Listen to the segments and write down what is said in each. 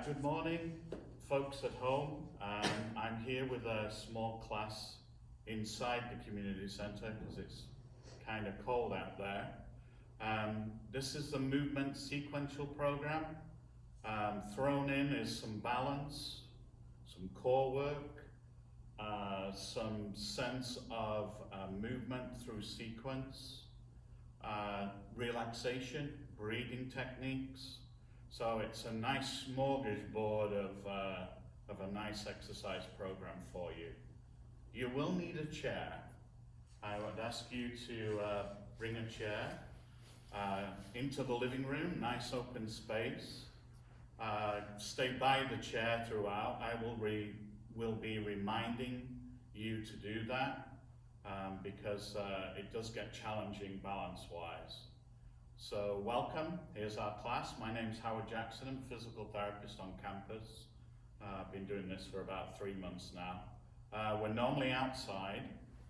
Good morning, folks at home. I'm here with a small class inside the community centre because it's kind of cold out there. This is the movement sequential program. Thrown in is some balance, some core work, some sense of movement through sequence, relaxation, breathing techniques. So it's a nice smorgasbord of a nice exercise program for you. You will need a chair. I would ask you to bring a chair into the living room, nice open space. Stay by the chair throughout. I will be reminding you to do that because it does get challenging balance-wise. So welcome, here's our class. My name's Howard Jackson, I'm a physical therapist on campus. I've been doing this for about 3 months now. We're normally outside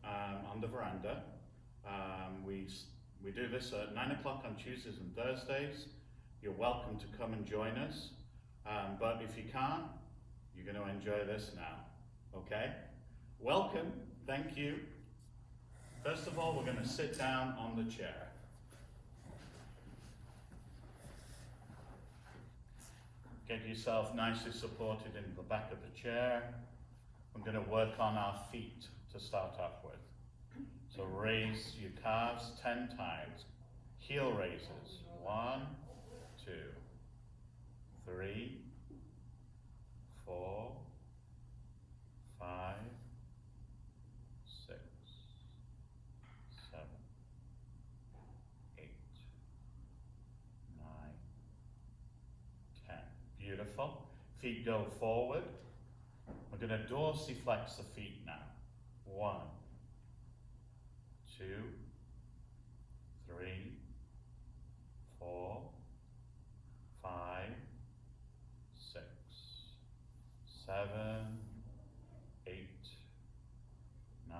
on the veranda. We do this at 9 o'clock on Tuesdays and Thursdays. You're welcome to come and join us. But if you can't, you're going to enjoy this now, okay? Welcome, thank you. First of all, we're going to sit down on the chair. Get yourself nicely supported in the back of the chair. I'm going to work on our feet to start off with. So raise your calves 10 times. Heel raises. 1, 2, 3, 4, 5, 6, 7, 8, 9, 10. Beautiful. Feet go forward. We're going to dorsiflex the feet now. 1, 2, 3, 4, 5, 6, 7, 8, 9,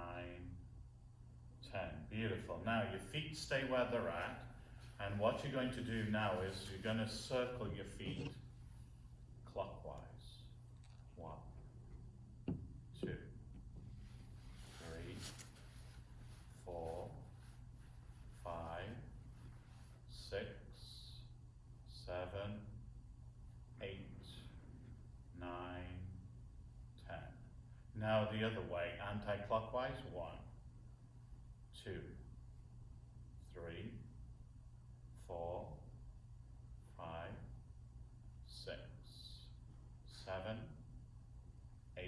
10. Beautiful. Now your feet stay where they're at, and what you're going to do now is you're going to circle your feet clockwise. 1, 2, 3, 4, 5, 6, 7, 8, 9, 10. Now the other way, anti-clockwise. 1, 2, 3, 4, 5, 6, 7, 8,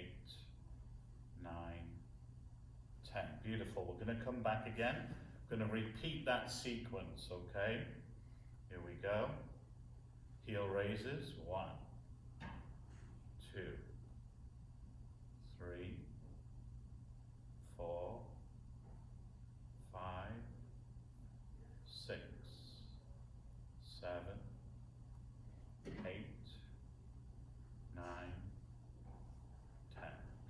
9, 10. Beautiful. We're going to come back again. We're going to repeat that sequence, okay? Here we go. Heel raises. 1, 2, 3, 4, 5, 6, 7, 8, 9, 10.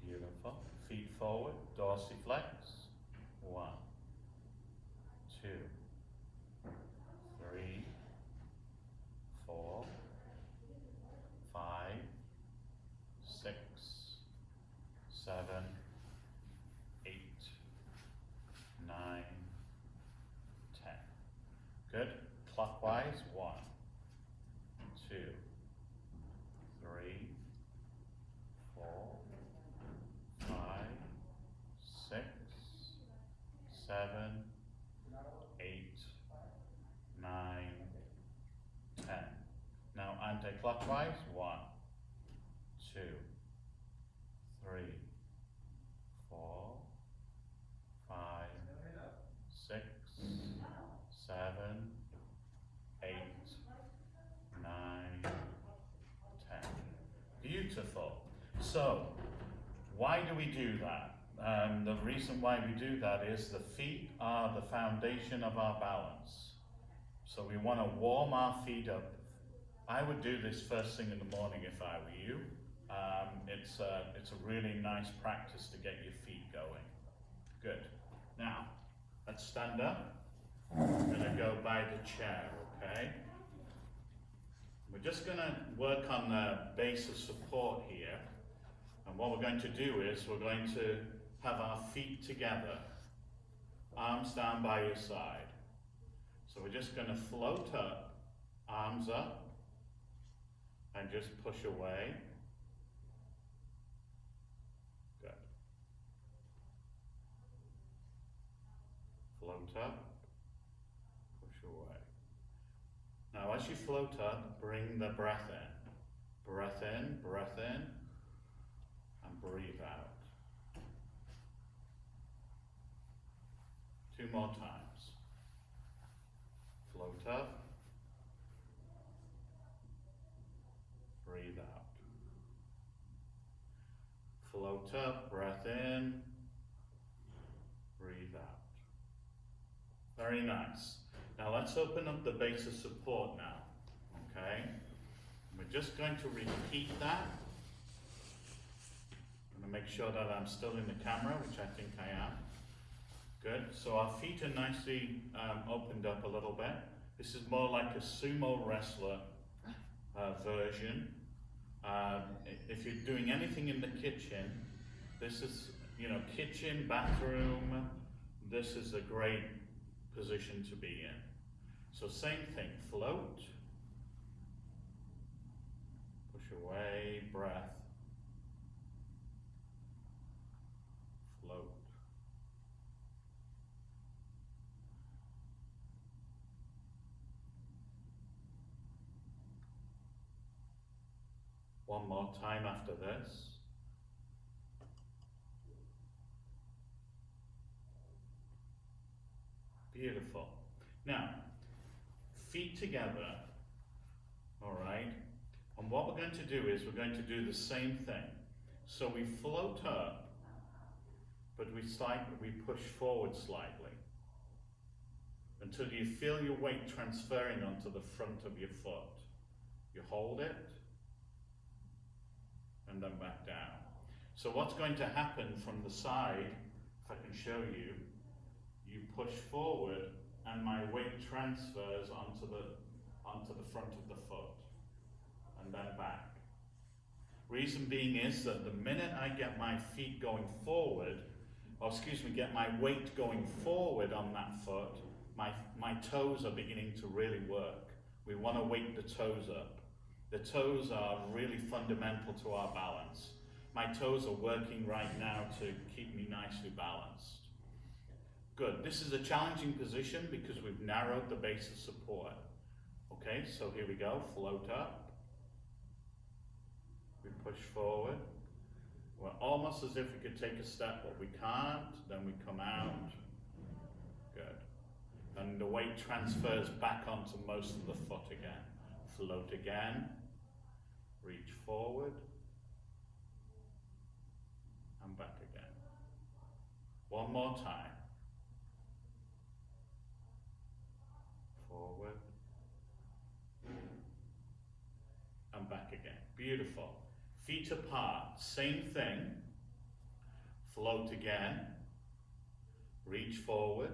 Beautiful. Feet forward, dorsiflex. 1, 2, 3, 4, 5, 6, 7, 8, 9, 10. Good. Clockwise. 1, 2, 3, 4, 5, 6, 7, 8, 9, 10. Now anti-clockwise. 1, 2, 3, 4, 5, 6, 7, 8, 9, 10. Beautiful. So, why do we do that? The reason why we do that is the feet are the foundation of our balance. So we want to warm our feet up. I would do this first thing in the morning if I were you. It's a really nice practice to get your feet going. Good. Now, let's stand up. I'm going to go by the chair, okay? We're just going to work on the base of support here. And what we're going to do is we're going to have our feet together, arms down by your side. So we're just going to float up, arms up, and just push away. Good. Float up, push away. Now as you float up, bring the breath in. Breath in, and breathe out. 2 more times. Float up, breathe out. Float up, breath in, breathe out. Very nice. Now let's open up the base of support now, okay? We're just going to repeat that. I'm going to make sure that I'm still in the camera, which I think I am. Good, so our feet are nicely opened up a little bit. This is more like a sumo wrestler version. If you're doing anything in the kitchen, this is, kitchen, bathroom, this is a great position to be in. So same thing, float, push away, breath, float. One more time after this. Beautiful. Now, feet together, all right? And what we're going to do is we're going to do the same thing. So we float up, but we push forward slightly until you feel your weight transferring onto the front of your foot. You hold it, and then back down. So what's going to happen from the side, if I can show you, you push forward and my weight transfers onto the front of the foot and then back. Reason being is that the minute I get my feet going forward, get my weight going forward on that foot, my toes are beginning to really work. We want to wake the toes up. The toes are really fundamental to our balance. My toes are working right now to keep me nicely balanced. Good, this is a challenging position because we've narrowed the base of support. Okay, so here we go, float up. We push forward. We're almost as if we could take a step, but we can't. Then we come out. Good. And the weight transfers back onto most of the foot again. Float again. Reach forward. And back again. One more time. Forward. And back again. Beautiful. Feet apart, same thing. Float again. Reach forward.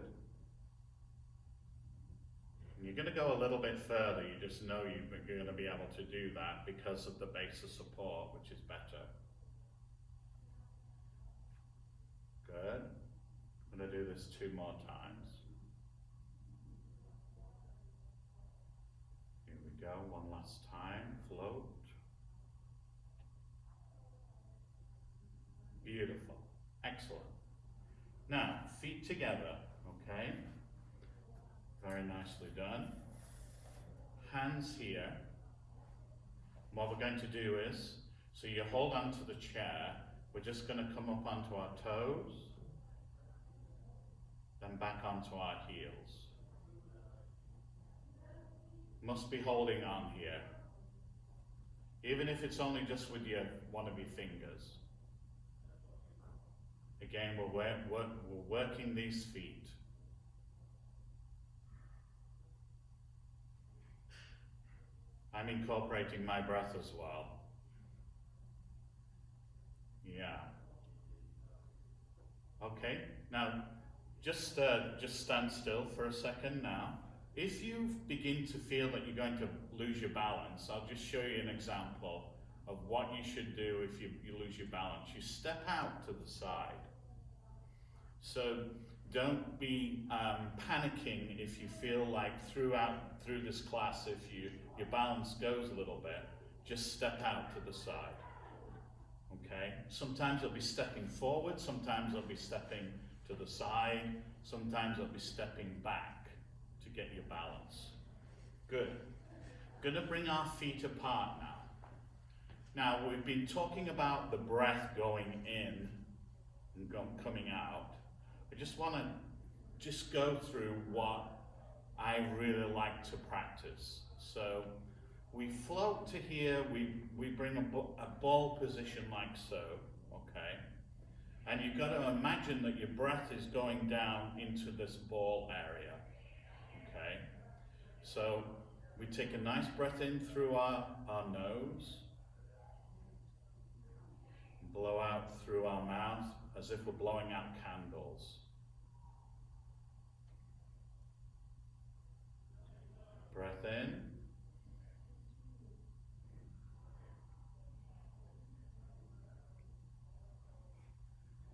And you're going to go a little bit further. You just know you're going to be able to do that because of the base of support, which is better. Good. I'm going to do this 2 more times. Here we go, one last time. Float. Beautiful. Excellent. Now, feet together, okay? Very nicely done. Hands here. What we're going to do is, so you hold onto the chair, we're just going to come up onto our toes, then back onto our heels. Must be holding on here. Even if it's only just with one of your fingers. Again, we're working these feet. I'm incorporating my breath as well. Yeah. Okay, now just stand still for a second now. If you begin to feel that you're going to lose your balance, I'll just show you an example of what you should do if you lose your balance. You step out to the side. So don't be panicking if you feel like through this class, if your balance goes a little bit, just step out to the side. Okay? Sometimes it'll be stepping forward, sometimes it'll be stepping to the side, sometimes it'll be stepping back to get your balance. Good. Gonna bring our feet apart now. Now, we've been talking about the breath going in and coming out. I just want to go through what I really like to practice. So we float to here, we bring a ball position like so, okay? And you've got to imagine that your breath is going down into this ball area, okay? So we take a nice breath in through our nose, blow out through our mouth as if we're blowing out candles. Breath in.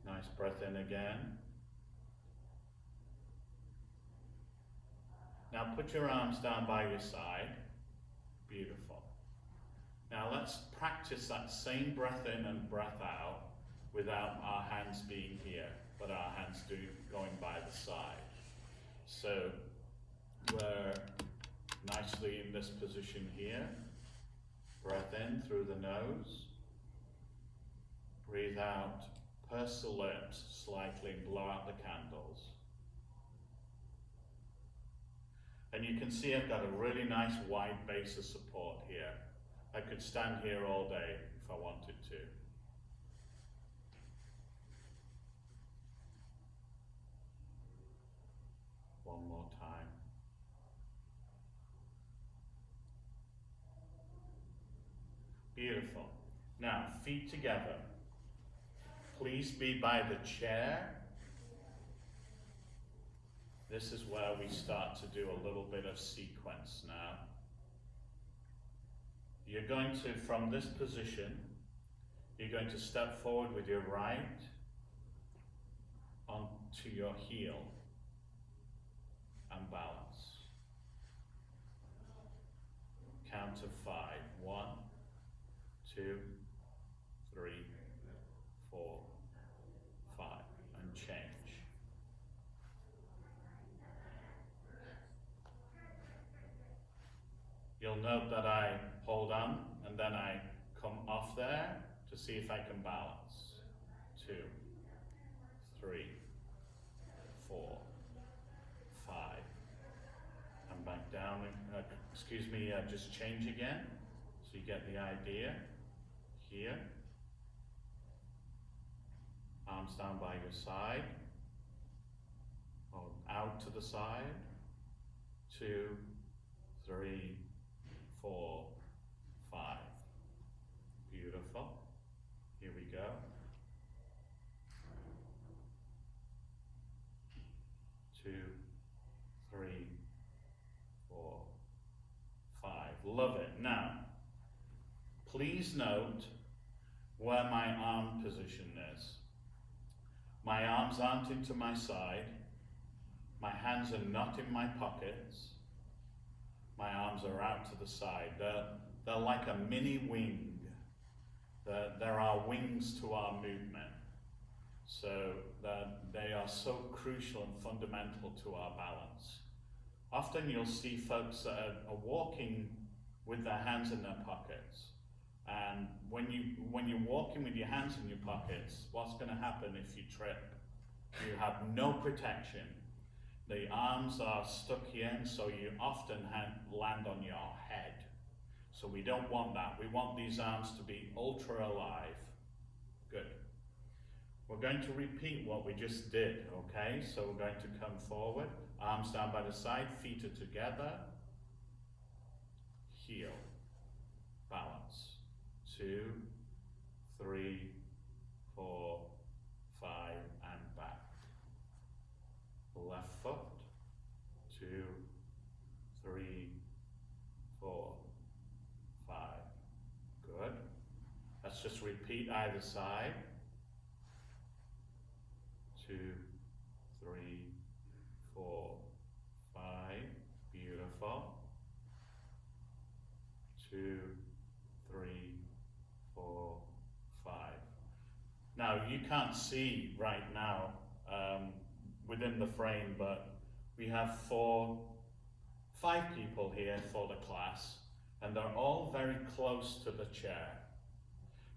Nice breath in again. Now put your arms down by your side. Beautiful. Now let's practice that same breath in and breath out without our hands being here, but our hands going by the side. So we're nicely in this position here. Breath in through the nose. Breathe out, purse the lips slightly and blow out the candles. And you can see I've got a really nice wide base of support here. I could stand here all day if I wanted to. One more time. Beautiful. Now, feet together. Please be by the chair. This is where we start to do a little bit of sequence now. You're going to, from this position, you're going to step forward with your right onto your heel and balance. Count to 5. 1, 2, 3, 4, 5, and change. You'll note that I hold on and then I come off there to see if I can balance. 2, 3, 4, 5, and back down. Just change again so you get the idea. Here, arms down by your side, or out to the side. 2, 3, 4, 5. Beautiful. Here we go. 2, 3, 4, 5. Love it. Now, please note where my arm position is. My arms aren't into my side. My hands are not in my pockets. My arms are out to the side. They're like a mini wing. There are wings to our movement. So they are so crucial and fundamental to our balance. Often you'll see folks that are walking with their hands in their pockets. And when you're walking with your hands in your pockets, what's going to happen if you trip? You have no protection. The arms are stuck here, and so you often land on your head. So we don't want that. We want these arms to be ultra alive. Good. We're going to repeat what we just did, okay? So we're going to come forward, arms down by the side, feet are together, heel, balance. 2, 3, 4, 5, and back. Left foot, 2, just repeat either side. 2, 3, 4, 5. Beautiful. 2, 3, 4, 5. Now you can't see right now within the frame, but we have 5 people here for the class, and they're all very close to the chair,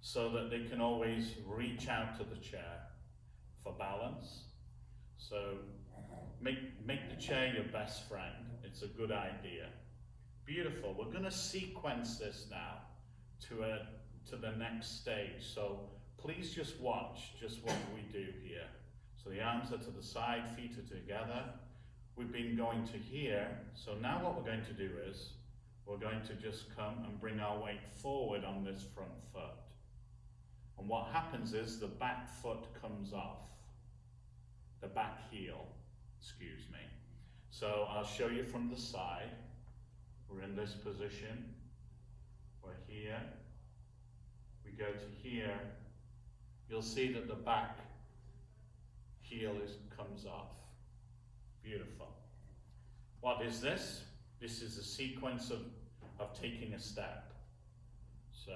so that they can always reach out to the chair for balance. So make the chair your best friend. It's a good idea. Beautiful. We're going to sequence this now to the next stage. So please just watch just what we do here. So the arms are to the side, feet are together. We've been going to here. So now what we're going to do is we're going to just come and bring our weight forward on this front foot. And what happens is the back foot comes off. The back heel, excuse me. So I'll show you from the side. We're in this position. We're here. We go to here. You'll see that the back heel comes off. Beautiful. What is this? This is a sequence of taking a step. So,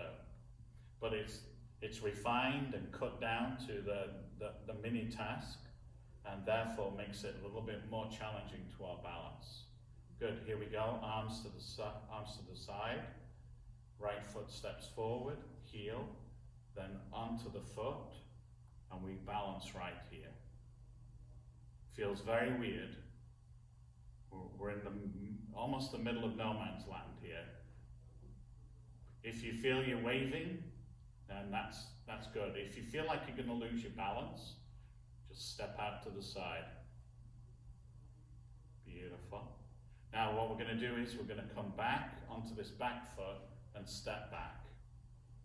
but it's refined and cut down to the mini task, and therefore makes it a little bit more challenging to our balance. Good, here we go, arms to the side, right foot steps forward, heel, then onto the foot, and we balance right here. Feels very weird. We're in almost the middle of no man's land here. If you feel you're waving, then that's good. If you feel like you're going to lose your balance, just step out to the side. Beautiful. Now what we're going to do is we're going to come back onto this back foot and step back.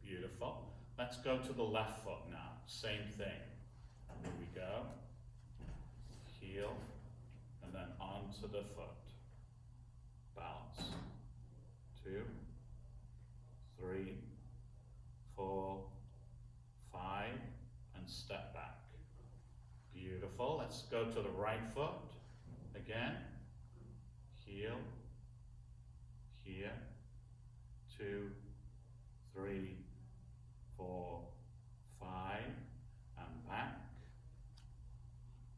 Beautiful. Let's go to the left foot now. Same thing. Here we go. Heel, and then onto the foot. Balance. 2, 3, 4, 5, and step back. Beautiful. Let's go to the right foot. Again. Heel. Here. 2, 3, 4, 5, and back.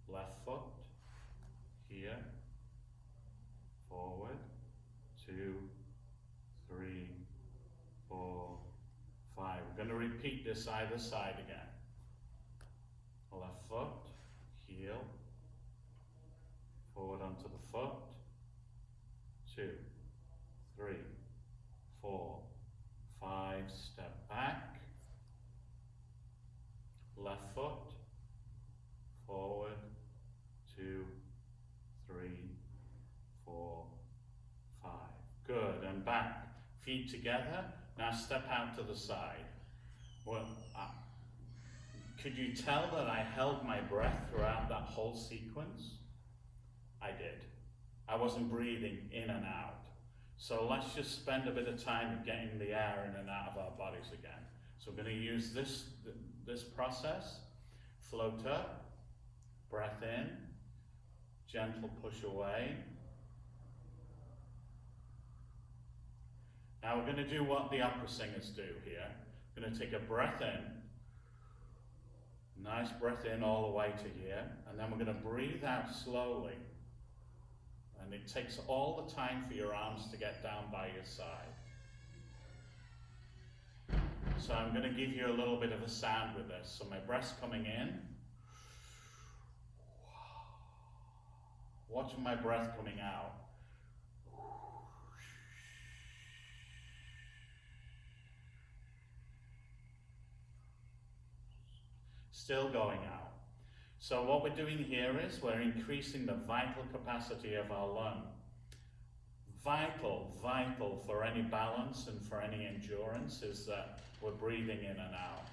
Left foot. Here. Forward. 2, 3, 4, 5. We're going to repeat this either side again. Left foot, heel, forward onto the foot, 2, 3, 4, 5, step back, left foot, forward, 2, 3, 4, 5. Good, and back, feet together. Now step out to the side. Well, could you tell that I held my breath throughout that whole sequence? I did. I wasn't breathing in and out. So let's just spend a bit of time getting the air in and out of our bodies again. So we're going to use this process. Float up, breath in, gentle push away. Now we're going to do what the opera singers do here. We're going to take a breath in, nice breath in all the way to here, and then we're going to breathe out slowly. And it takes all the time for your arms to get down by your side. So I'm going to give you a little bit of a sound with this. So my breath's coming in. Watch my breath coming out. Still going out. So what we're doing here is we're increasing the vital capacity of our lung. Vital for any balance and for any endurance is that we're breathing in and out.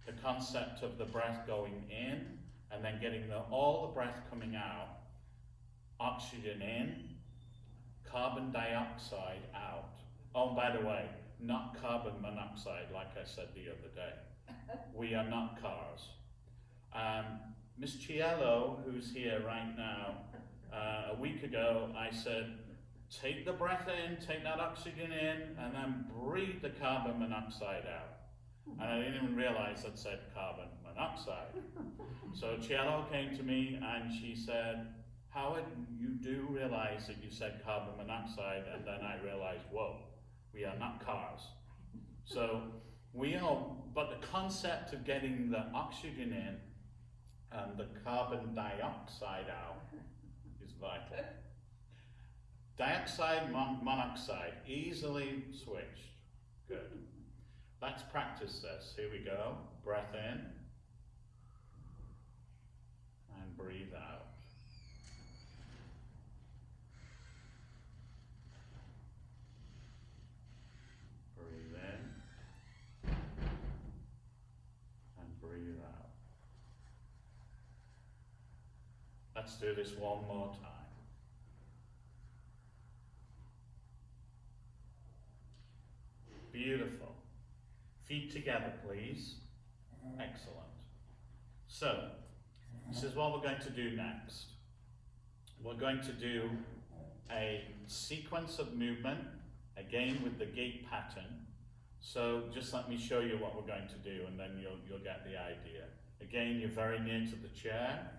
The concept of the breath going in and then getting all the breath coming out. Oxygen in, carbon dioxide out. Oh, by the way, not carbon monoxide, like I said the other day. We are not cars. Miss Cielo, who's here right now, a week ago I said, take the breath in, take that oxygen in, and then breathe the carbon monoxide out. And I didn't even realize I'd said carbon monoxide. So Cielo came to me and she said, Howard, you do realize that you said carbon monoxide, and then I realized, whoa, we are not cars. So we are, but the concept of getting the oxygen in and the carbon dioxide out is vital. Dioxide, monoxide, easily switched. Good. Let's practice this. Here we go. Breath in and breathe out. Breathe in and breathe out. Let's do this one more time. Beautiful. Feet together, please. Excellent. So, this is what we're going to do next. We're going to do a sequence of movement, again with the gait pattern. So just let me show you what we're going to do, and then you'll get the idea. Again, you're very near to the chair.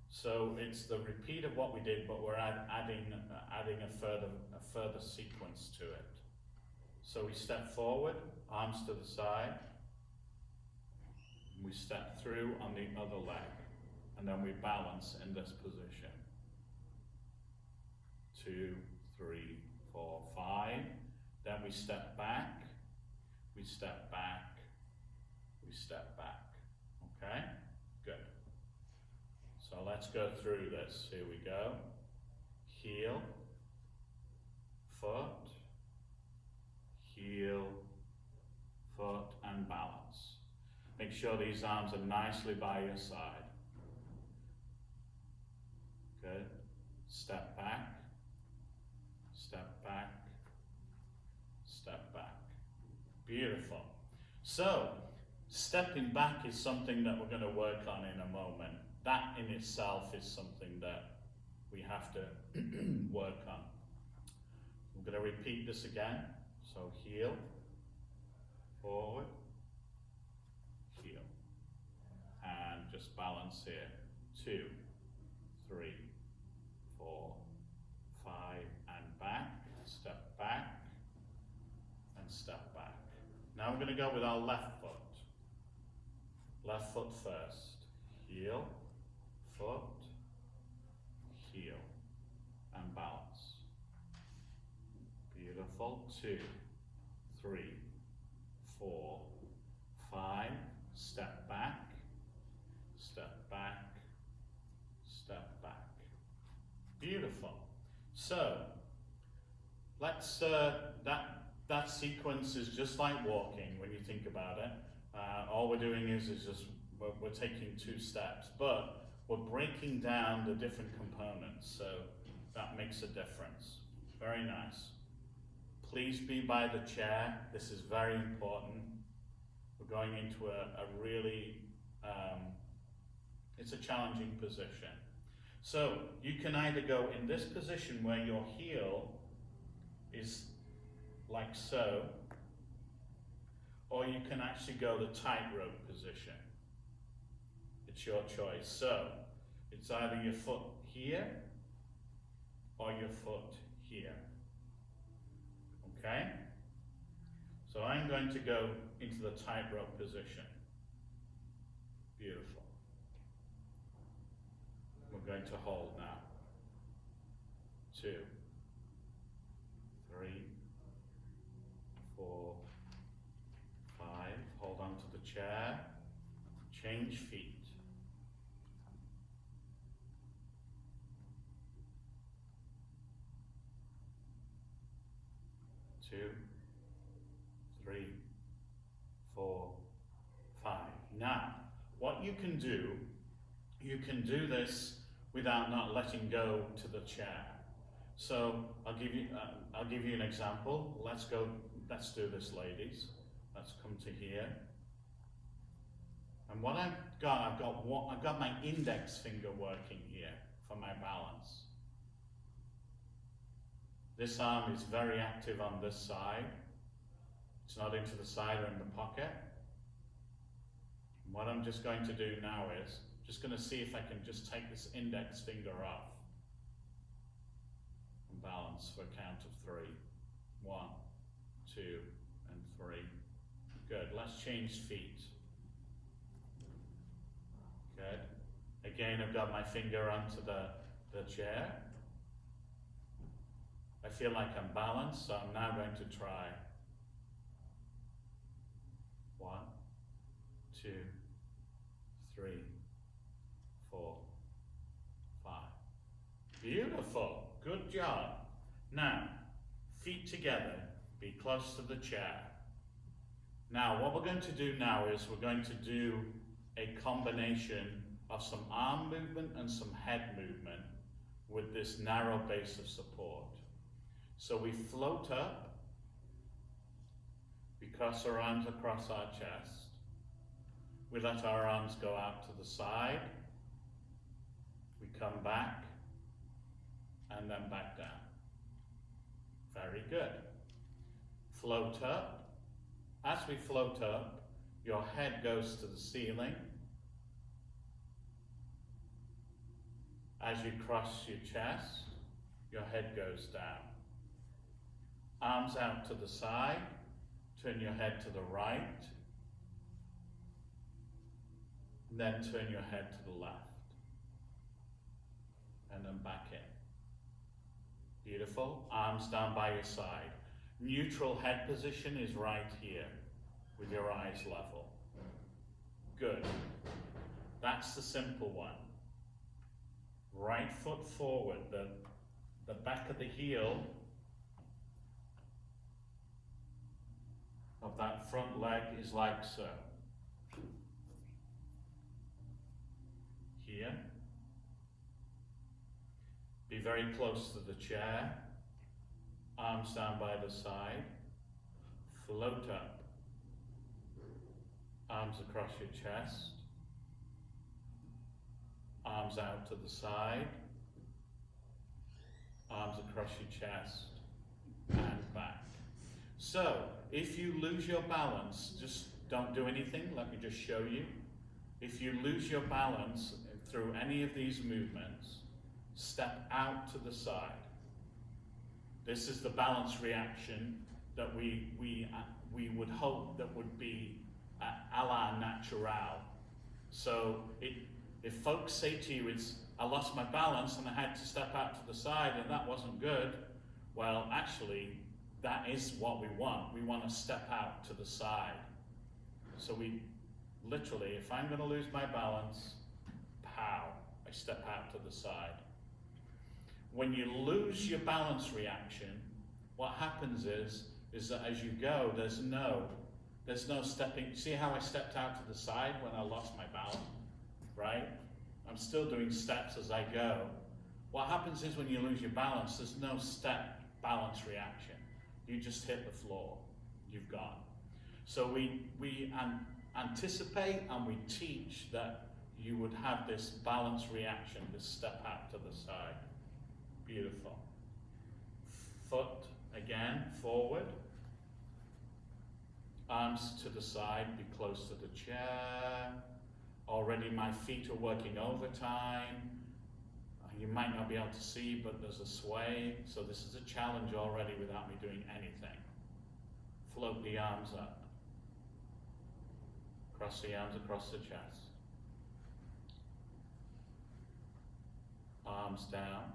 So it's the repeat of what we did, but we're adding a further sequence to it. So we step forward, arms to the side. We step through on the other leg, and then we balance in this position. 2, 3, 4, 5. Then we step back, we step back, we step back. Okay? Good. So let's go through this. Here we go. Heel, foot, heel, foot, and balance. Make sure these arms are nicely by your side. Good. Step back, step back, step back. Beautiful. So, stepping back is something that we're going to work on in a moment. That in itself is something that we have to work on. I'm going to repeat this again. So heel, forward, heel. And just balance here. 2, 3, 4, 5, and back. Step back, and step back. Now we're going to go with our left foot. Left foot first. Heel, foot, heel, and balance. Beautiful. 2, 3, 4, 5. Step back, step back, step back. Beautiful. So let's that sequence is just like walking when you think about it. All we're doing is just we're taking 2 steps, but we're breaking down the different components, so that makes a difference. Very nice. Please be by the chair. This is very important. We're going into a really, it's a challenging position. So you can either go in this position where your heel is like so, or you can actually go the tightrope position. It's your choice. So it's either your foot here or your foot here. Okay? So I'm going to go into the tightrope position. Beautiful. We're going to hold now. 2, 3, 4, 5. Hold on to the chair. Change feet. 2, 3, 4, 5. Now, what you can do this without not letting go to the chair. So I'll give you an example. Let's go let's do this, ladies. Let's come to here. And what I've got my index finger working here for my balance. This arm is very active on this side. It's not into the side or in the pocket. And what I'm just going to do now is, just going to see if I can just take this index finger off and balance for a count of 3. 1, 2, and 3. Good. Let's change feet. Good. Again, I've got my finger onto the chair. I feel like I'm balanced, so I'm now going to try 1, 2, 3, 4, 5. Beautiful. Good job. Now, feet together, be close to the chair. Now, what we're going to do now is we're going to do a combination of some arm movement and some head movement with this narrow base of support. So we float up, we cross our arms across our chest, we let our arms go out to the side, we come back, and then back down. Very good. Float up. As we float up, your head goes to the ceiling. As you cross your chest, your head goes down. Arms out to the side, turn your head to the right, then turn your head to the left, and then back in. Beautiful. Arms down by your side. Neutral head position is right here, with your eyes level. Good. That's the simple one. Right foot forward, the back of the heel of that front leg is like so. Here. Be very close to the chair. Arms down by the side. Float up. Arms across your chest. Arms out to the side. Arms across your chest and back. So, if you lose your balance, just don't do anything. Let me just show you. If you lose your balance through any of these movements, step out to the side. This is the balance reaction that we would hope that would be a la natural. So if folks say to you, I lost my balance and I had to step out to the side and that wasn't good, well, actually, that is what we want. We want to step out to the side. So we literally, if I'm going to lose my balance, pow, I step out to the side. When you lose your balance reaction, what happens is that as you go, there's no stepping. See how I stepped out to the side when I lost my balance, right? I'm still doing steps as I go. What happens is when you lose your balance, there's no step balance reaction. You just hit the floor, you've gone. So we anticipate and we teach that you would have this balance reaction, this step out to the side. Beautiful. Foot again, forward. Arms to the side, be close to the chair. Already my feet are working overtime. You might not be able to see, but there's a sway. So this is a challenge already without me doing anything. Float the arms up. Cross the arms across the chest. Arms down.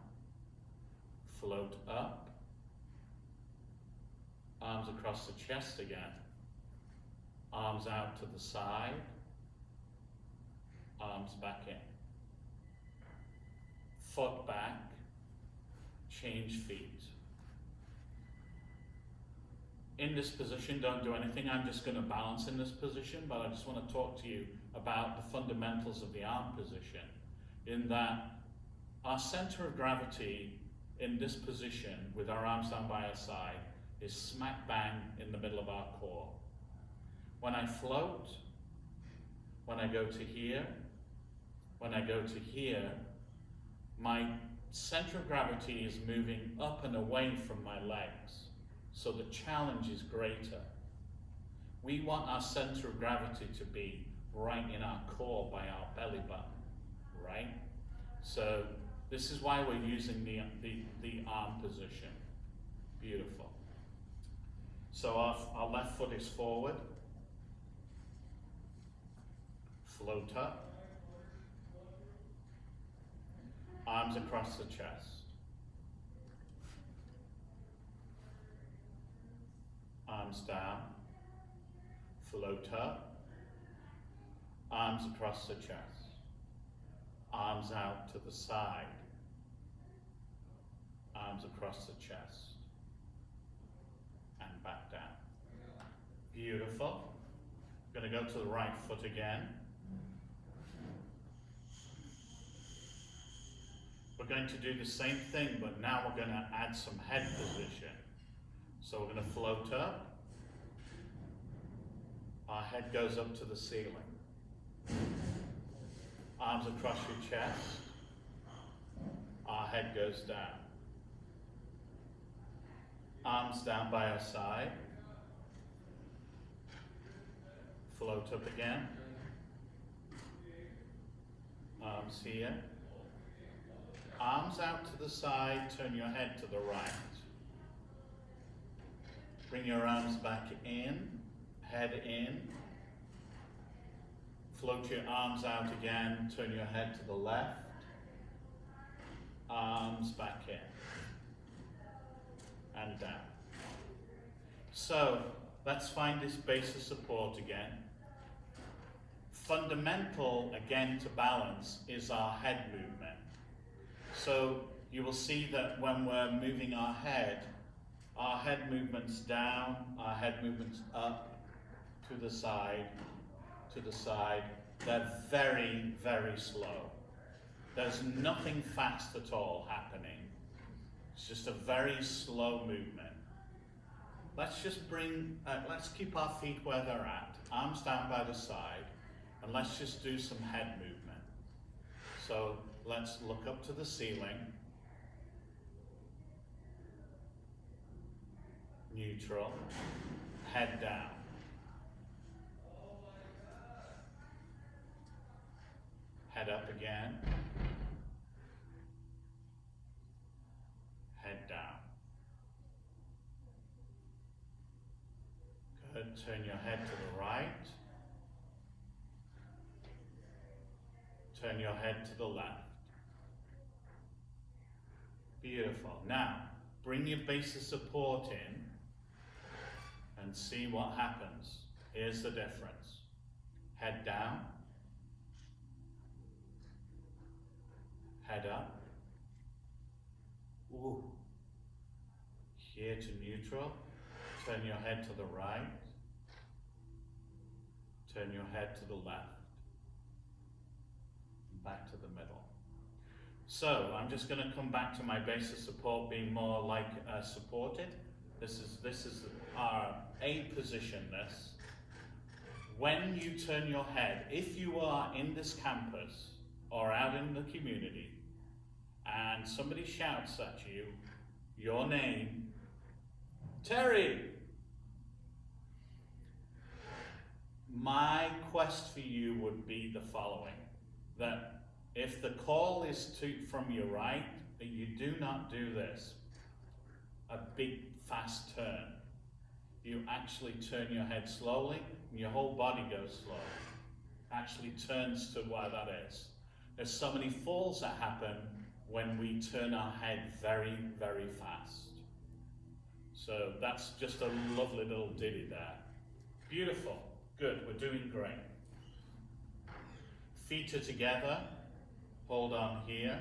Float up. Arms across the chest again. Arms out to the side. Arms back in. Foot back. Change feet. In this position, don't do anything. I'm just going to balance in this position, but I just want to talk to you about the fundamentals of the arm position. In that our center of gravity in this position with our arms down by our side is smack bang in the middle of our core. When I float, when I go to here, when I go to here, my center of gravity is moving up and away from my legs, so the challenge is greater. We want our center of gravity to be right in our core by our belly button, right? So this is why we're using the arm position. Beautiful. So our left foot is forward, float up, arms across the chest, arms down, float up, arms across the chest, arms out to the side, arms across the chest, and back down. Beautiful. I'm going to go to the right foot again. We're going to do the same thing, but now we're going to add some head position. So we're going to float up. Our head goes up to the ceiling. Arms across your chest. Our head goes down. Arms down by our side. Float up again. Arms here. Arms out to the side, turn your head to the right. Bring your arms back in, head in. Float your arms out again, turn your head to the left. Arms back in. And down. So, let's find this base of support again. Fundamental, again, to balance is our head movement. So you will see that when we're moving our head movement's down, our head movement's up, to the side, they're very, very slow. There's nothing fast at all happening. It's just a very slow movement. Let's just let's keep our feet where they're at, arms down by the side, and let's just do some head movement. So let's look up to the ceiling. Neutral. Head down. Head up again. Head down. Good. Turn your head to the right. Turn your head to the left. Beautiful. Now, bring your base of support in and see what happens. Here's the difference. Head down. Head up. Ooh. Here to neutral. Turn your head to the right. Turn your head to the left. Back to the middle. So I'm just going to come back to my base of support being more like supported. This is our A position. This. When you turn your head, if you are in this campus or out in the community, and somebody shouts at you, your name, Terry. My quest for you would be the following. That if the call is from your right, that you do not do this, a big fast turn. You actually turn your head slowly, and your whole body goes slow. Actually turns to where that is. There's so many falls that happen when we turn our head very, very fast. So that's just a lovely little ditty there. Beautiful. Good. We're doing great. Feet are together, hold on here,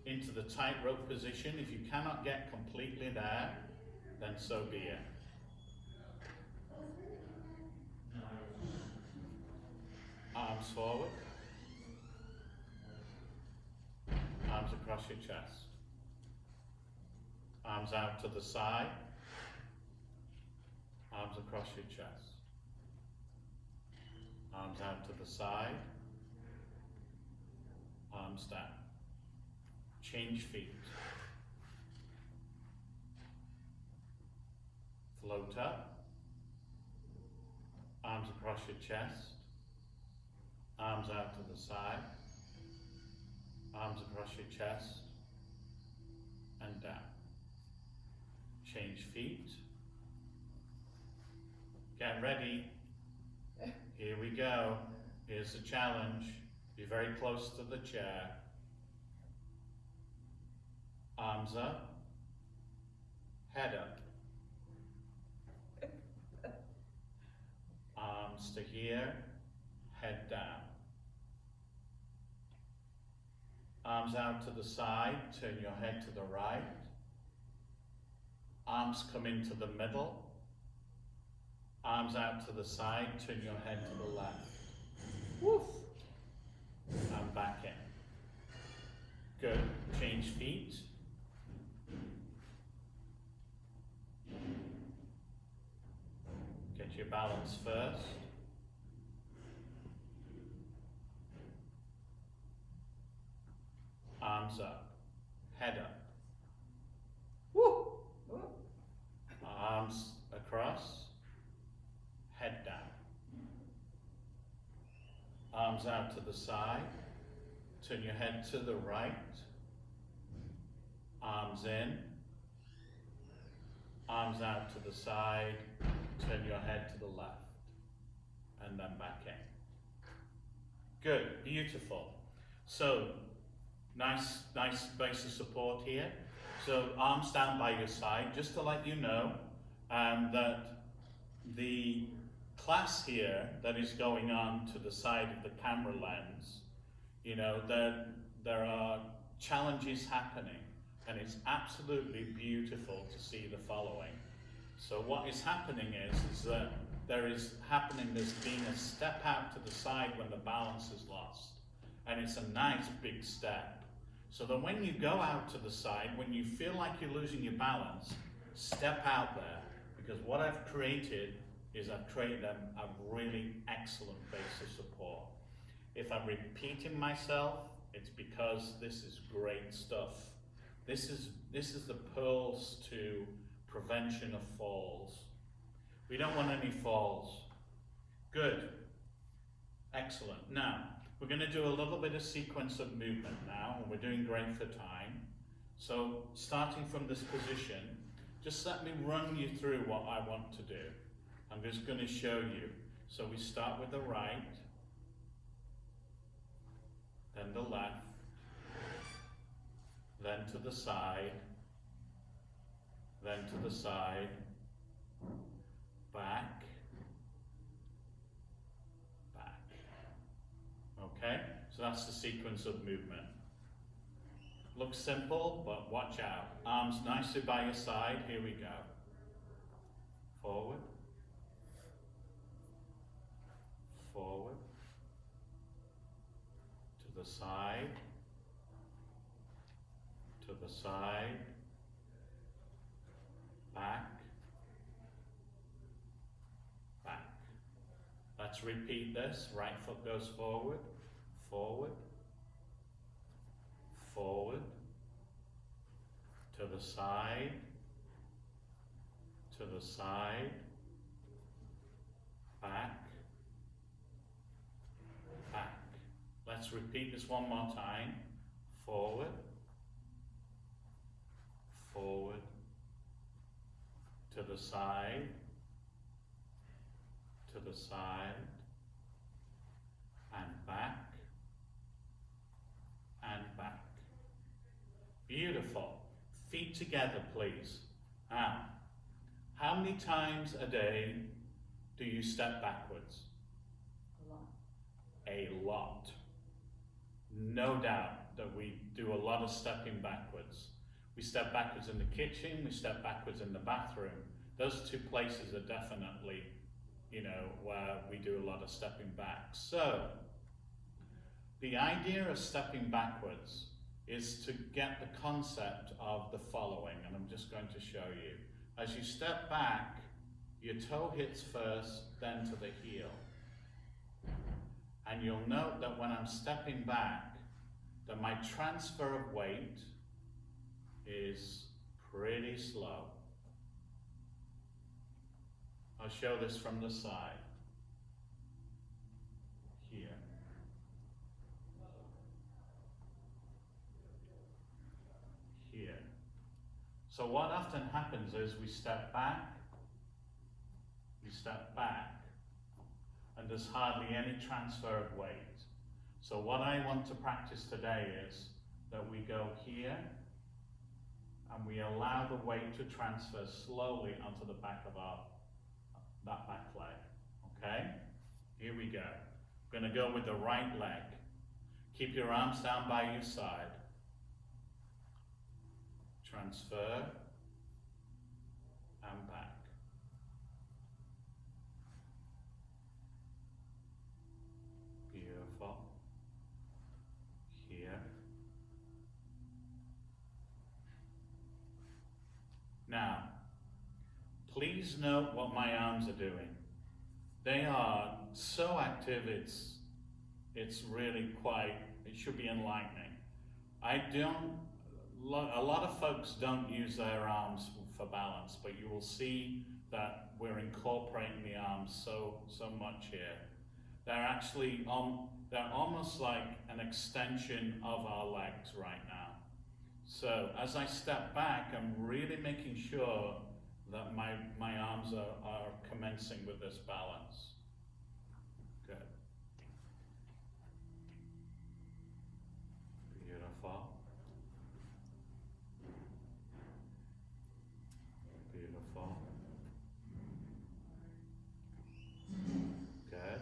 into the tightrope position. If you cannot get completely there, then so be it. Arms forward, arms across your chest, arms out to the side, Arms across your chest. Arms out to the side. Arms down. Change feet. Float up. Arms across your chest. Arms out to the side. Arms across your chest. And down. Change feet. Get ready. Here we go. Here's the challenge. Be very close to the chair. Arms up. Head up. Arms to here. Head down. Arms out to the side. Turn your head to the right. Arms come into the middle. Arms out to the side, turn your head to the left. Woof. And back in. Good. Change feet. Get your balance first. Arms up. Head up. Woo. Arms across. Head down. Arms out to the side. Turn your head to the right. Arms in. Arms out to the side. Turn your head to the left. And then back in. Good, beautiful. So, nice base of support here. So arms down by your side, just to let you know that the class here that is going on to the side of the camera lens, you know, there are challenges happening, and it's absolutely beautiful to see the following. So what is happening is that there's being a step out to the side when the balance is lost, and it's a nice big step. So that when you go out to the side, when you feel like you're losing your balance, step out there, because what I've created is I've created a really excellent base of support. If I'm repeating myself, it's because this is great stuff. This is the pearls to prevention of falls. We don't want any falls. Good. Excellent. Now, we're going to do a little bit of sequence of movement now, and we're doing great for time. So, starting from this position, just let me run you through what I want to do. I'm just going to show you. So we start with the right, then the left, then to the side, then to the side, back, back. Okay? So that's the sequence of movement. Looks simple, but watch out. Arms nicely by your side. Here we go. Forward. Forward. To the side. To the side. Back. Back. Let's repeat this. Right foot goes forward. Forward. Forward, to the side, back, back. Let's repeat this one more time. Forward, forward, to the side, and back, and back. Beautiful. Feet together, please. Now, how many times a day do you step backwards? A lot. A lot. No doubt that we do a lot of stepping backwards. We step backwards in the kitchen, we step backwards in the bathroom. Those two places are definitely, where we do a lot of stepping back. So, the idea of stepping backwards is to get the concept of the following, and I'm just going to show you. As you step back, your toe hits first, then to the heel. And you'll note that when I'm stepping back, that my transfer of weight is pretty slow. I'll show this from the side. Here. Here. So what often happens is we step back, and there's hardly any transfer of weight. So what I want to practice today is that we go here, and we allow the weight to transfer slowly onto the back of that back leg, okay? Here we go. I'm gonna go with the right leg. Keep your arms down by your side. Transfer, and back. Beautiful. Here. Now, please note what my arms are doing. They are so active, it's really quite, it should be enlightening. A lot of folks don't use their arms for balance, but you will see that we're incorporating the arms so much here. They're actually, they're almost like an extension of our legs right now. So as I step back, I'm really making sure that my arms are commencing with this balance. Good. Beautiful. Beautiful. Good.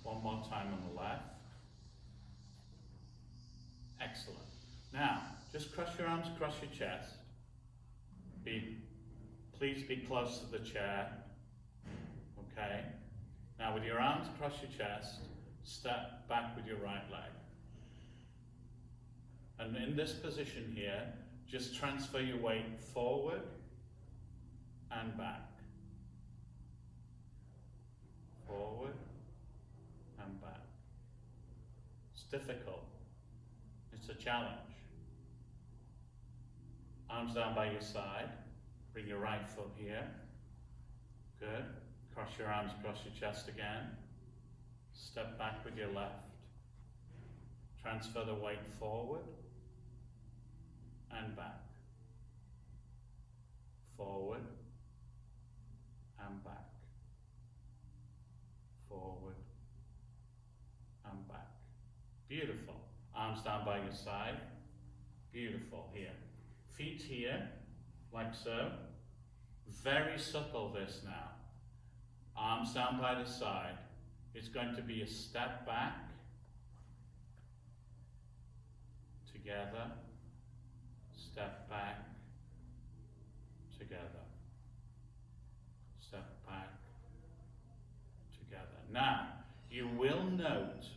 One more time on the left. Excellent. Now, just cross your arms across your chest. Please be close to the chair. Okay? Now, with your arms across your chest, step back with your right leg. And in this position here, just transfer your weight forward and back. Forward and back. It's difficult. It's a challenge. Arms down by your side. Bring your right foot here. Good. Cross your arms across your chest again. Step back with your left. Transfer the weight forward and back. Forward and back. Forward and back. Beautiful. Arms down by your side. Beautiful. Here. Feet here, like so. Very subtle this now. Arms down by the side. It's going to be a step back. Together. Step back. Together. Step back. Together. Now, you will note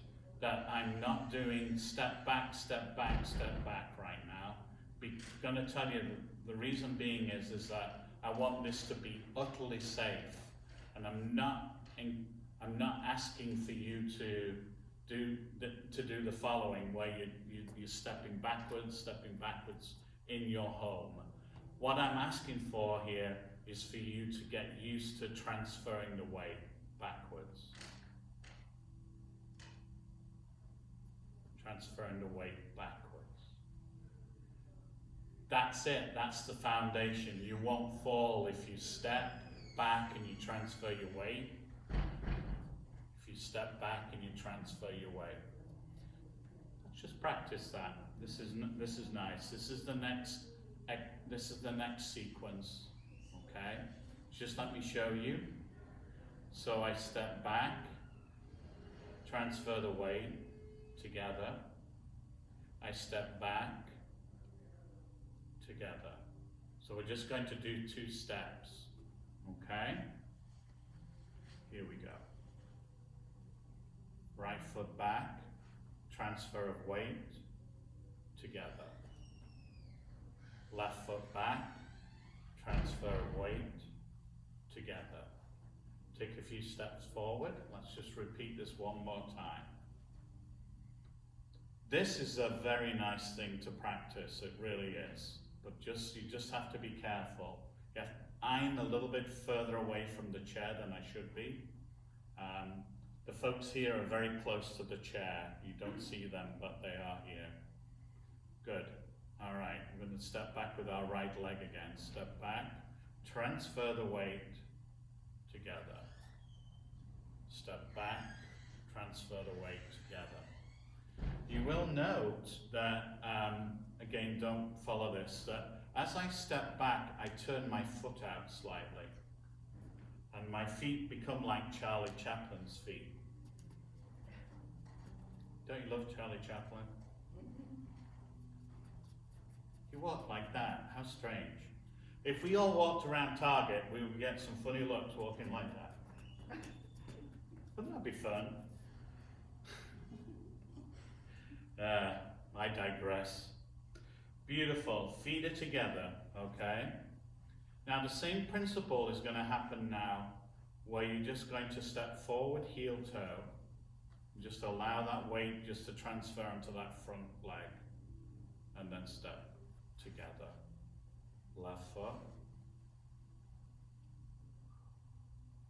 that I'm not doing step back, step back, step back right now. I'm going to tell you the reason being is that I want this to be utterly safe, and I'm not asking for you to do the following, where you're stepping backwards in your home. What I'm asking for here is for you to get used to transferring the weight backwards. Transferring the weight backwards. That's it, that's the foundation. You won't fall if you step back and you transfer your weight. If you step back and you transfer your weight. Let's just practice that. This is nice. This is the next sequence. Okay? Just let me show you. So I step back, transfer the weight together. I step back, together. So we're just going to do 2 steps. Okay? Here we go. Right foot back, transfer of weight, together. Left foot back, transfer of weight, together. Take a few steps forward. Let's just repeat this one more time. This is a very nice thing to practice, it really is. But you just have to be careful. I'm a little bit further away from the chair than I should be. The folks here are very close to the chair. You don't see them, but they are here. Good. All right, I'm going to step back with our right leg again. Step back, transfer the weight, together. Step back, transfer the weight, together. You will note that, again, don't follow this, that as I step back, I turn my foot out slightly. And my feet become like Charlie Chaplin's feet. Don't you love Charlie Chaplin? You walk like that, how strange. If we all walked around Target, we would get some funny looks walking like that. Wouldn't that be fun? I digress. Beautiful, feet are together, okay? Now the same principle is going to happen now, where you're just going to step forward, heel toe, and just allow that weight just to transfer onto that front leg, and then step together. Left foot,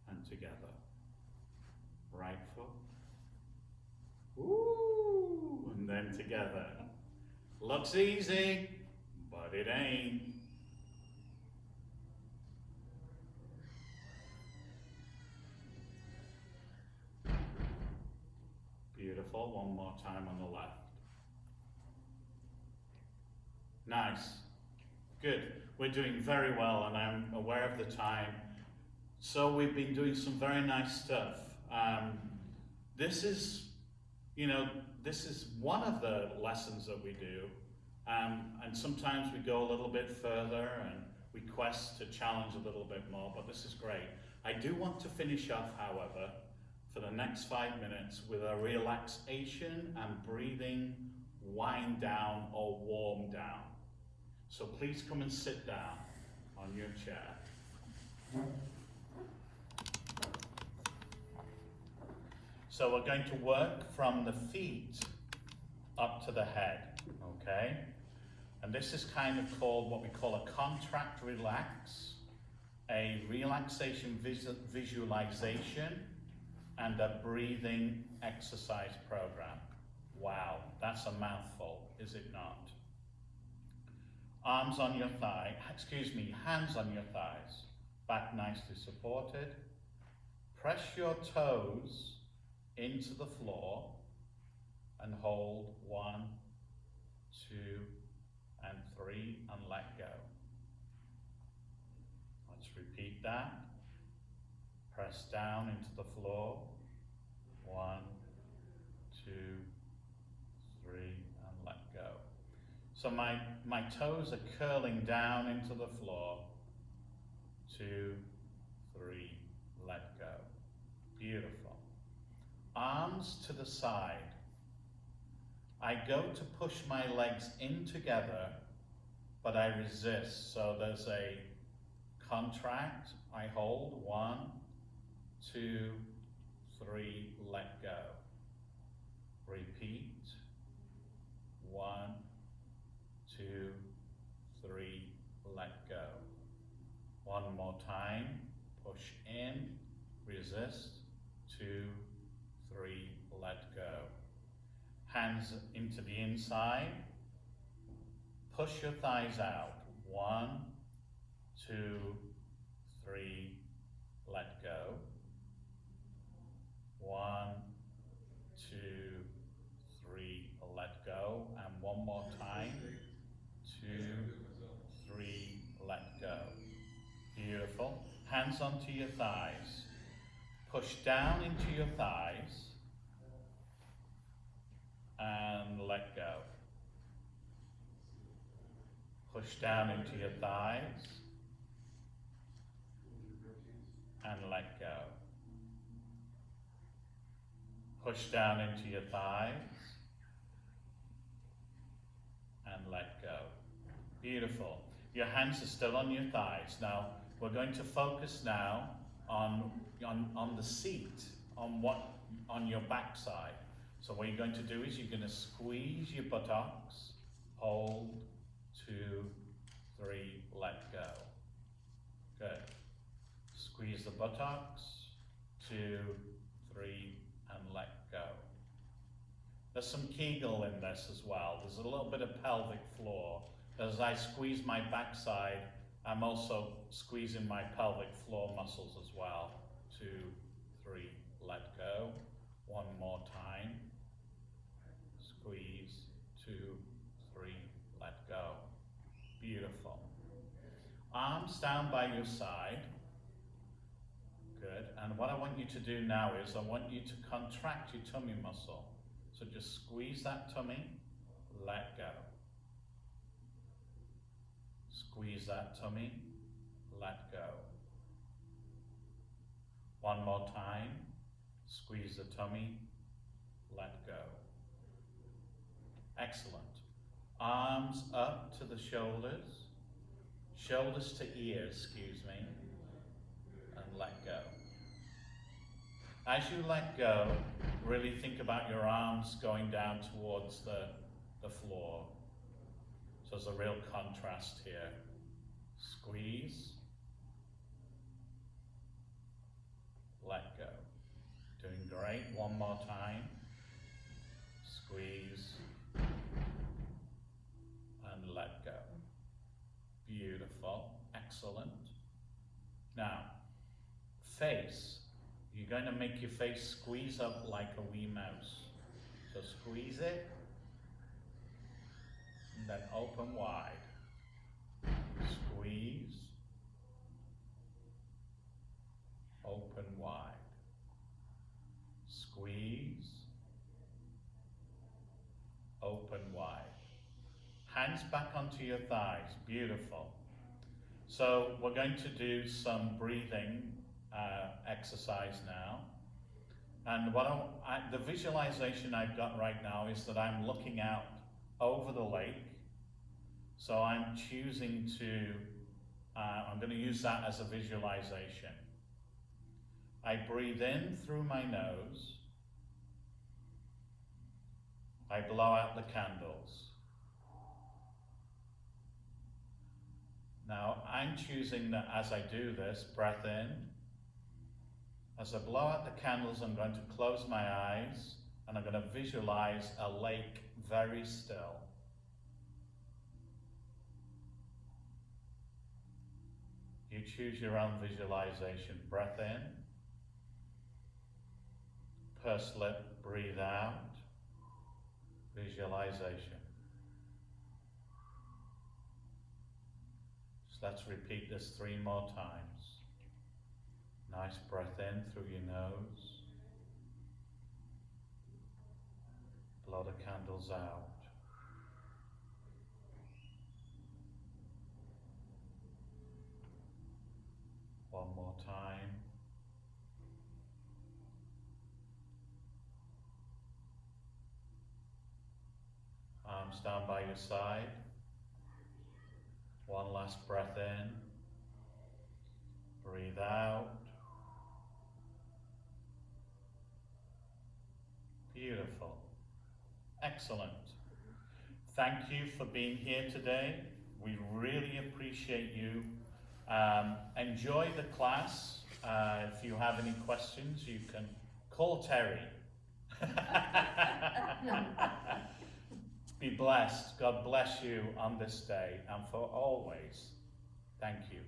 and together. Right foot, ooh, and then together. Looks easy, but it ain't. Beautiful, one more time on the left. Nice, good. We're doing very well, and I'm aware of the time. So we've been doing some very nice stuff. This is one of the lessons that we do. And sometimes we go a little bit further and we quest to challenge a little bit more, but this is great. I do want to finish off, however, for the next 5 minutes with a relaxation and breathing wind down or warm down. So please come and sit down on your chair. So we're going to work from the feet up to the head, okay? And this is kind of called what we call a contract relax, a relaxation visualization, and a breathing exercise program. Wow, that's a mouthful, is it not? Hands on your thighs, back nicely supported. Press your toes into the floor and hold 1, 2, and 3 and let go. Let's repeat that. Press down into the floor. 1, 2, 3, and let go. So my toes are curling down into the floor. 2, 3, let go. Beautiful. Arms to the side. I go to push my legs in together, but I resist. So there's a contract. I hold 1, 2, 3, let go. Repeat. 1, 2, 3, let go. One more time. Push in, resist. 2, 3, let go. Hands into the inside. Push your thighs out. 1, 2, 3, let go. 1, 2, 3, let go. And one more time. 2, 3, let go. Beautiful. Hands onto your thighs. Push down into your thighs. And let go. Push down into your thighs. And let go. Push down into your thighs. And let go. Beautiful. Your hands are still on your thighs. Now, we're going to focus now on the seat, on your backside. So what you're going to do is you're going to squeeze your buttocks, hold, 2, 3, let go. Good. Squeeze the buttocks, 2, 3, and let go. There's some Kegel in this as well. There's a little bit of pelvic floor. As I squeeze my backside, I'm also squeezing my pelvic floor muscles as well. 2, 3, let go. One more time. Squeeze, 2, 3, let go. Beautiful. Arms down by your side. Good. And what I want you to do now is I want you to contract your tummy muscle. So just squeeze that tummy, let go. Squeeze that tummy, let go. One more time. Squeeze the tummy, let go. Excellent. Arms up to the shoulders. Shoulders to ears, excuse me. And let go. As you let go, really think about your arms going down towards the floor. So there's a real contrast here. Squeeze. Let go. Doing great. One more time. Squeeze. And let go. Beautiful. Excellent. Now, face. You're going to make your face squeeze up like a wee mouse. So squeeze it, and then open wide. Squeeze, open wide. Squeeze, open wide. Hands back onto your thighs. Beautiful. So we're going to do some breathing exercise now. And the visualization I've got right now is that I'm looking out over the lake. So I'm choosing to, I'm going to use that as a visualization. I breathe in through my nose. I blow out the candles. Now I'm choosing that as I do this, breath in. As I blow out the candles, I'm going to close my eyes and I'm going to visualize a lake very still. You choose your own visualization. Breath in. Pursed lip, breathe out. Visualization. So let's repeat this 3 more times. Nice breath in through your nose. Blow the candles out. One more time. Arms down by your side. One last breath in. Breathe out. Beautiful. Excellent. Thank you for being here today. We really appreciate you. Enjoy the class. If you have any questions, you can call Terry. Be blessed. God bless you on this day and for always. Thank you.